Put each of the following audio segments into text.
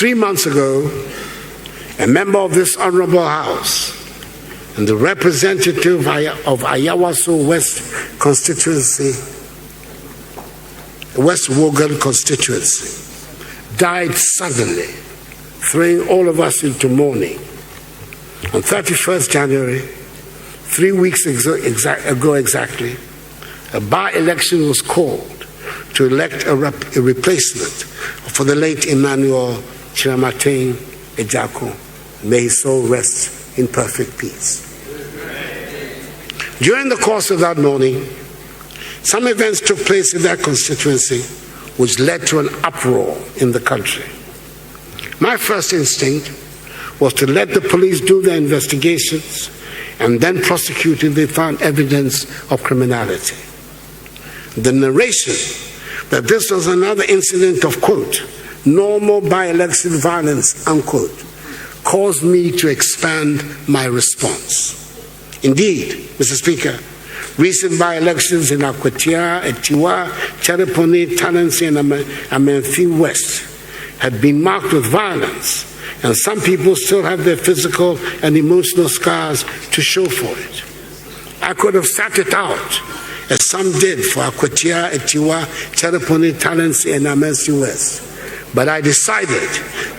3 months ago, a member of this honorable House and the representative of Ayawaso West constituency, West Wogan constituency, died suddenly, throwing all of us into mourning. On 31st January, 3 weeks ago exactly, a by-election was called to elect a replacement for the late Emmanuel Chiramatin Ejako. May his soul rest in perfect peace. During the course of that morning, some events took place in that constituency which led to an uproar in the country. My first instinct was to let the police do their investigations and then prosecute if they found evidence of criminality. The narration that this was another incident of, quote, normal by-election violence, unquote, caused me to expand my response. Indeed, Mr. Speaker, recent by-elections in Akwatia, Etiwa, Chereponi, Talensi, and Amenfi West had been marked with violence, and some people still have their physical and emotional scars to show for it. I could have sat it out, as some did for Akwatia, Etiwa, Chereponi, Talensi, and Amenfi West. But I decided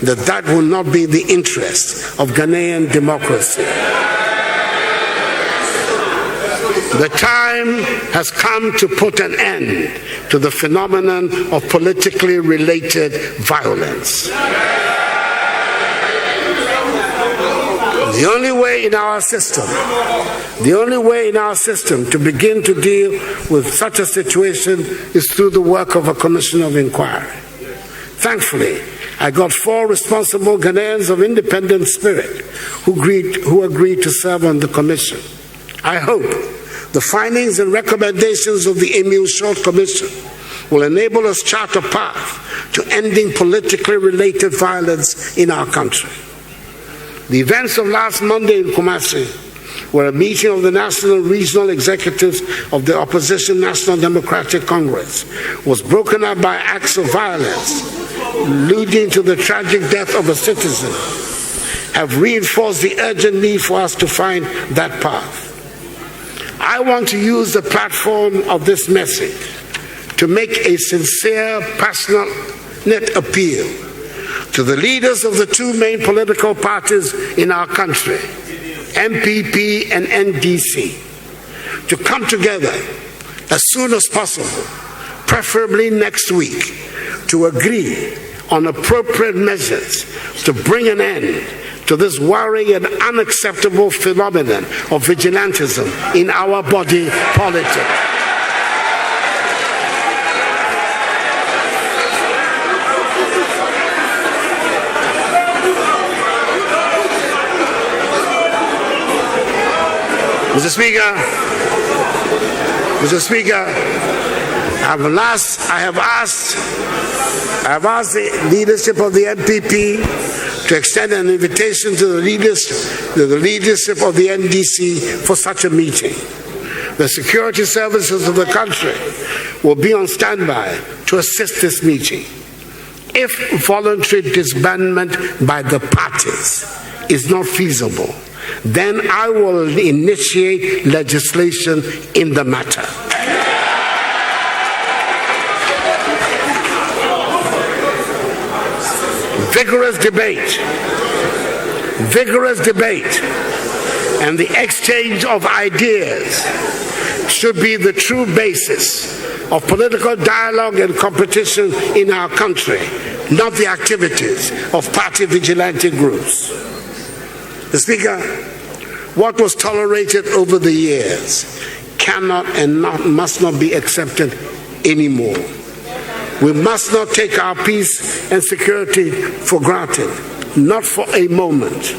that that will not be the interest of Ghanaian democracy. The time has come to put an end to the phenomenon of politically related violence. The only way in our system to begin to deal with such a situation is through the work of a commission of inquiry. Thankfully, I got 4 responsible Ghanaians of independent spirit who agreed to serve on the commission. I hope the findings and recommendations of the Emile Short Commission will enable us chart a path to ending politically related violence in our country. The events of last Monday in Kumasi, where a meeting of the national regional executives of the opposition National Democratic Congress was broken up by acts of violence, leading to the tragic death of a citizen, have reinforced the urgent need for us to find that path. I want to use the platform of this message to make a sincere, passionate appeal to the leaders of the 2 main political parties in our country, MPP and NDC, to come together as soon as possible, preferably next week, to agree on appropriate measures to bring an end to this worrying and unacceptable phenomenon of vigilantism in our body politic. Mr. Speaker, I have asked the leadership of the NPP to extend an invitation to the leadership of the NDC for such a meeting. The security services of the country will be on standby to assist this meeting. If voluntary disbandment by the parties is not feasible, then I will initiate legislation in the matter. Vigorous debate, and the exchange of ideas should be the true basis of political dialogue and competition in our country, not the activities of party vigilante groups. Mr. Speaker, what was tolerated over the years cannot and must not be accepted anymore. We must not take our peace and security for granted, not for a moment.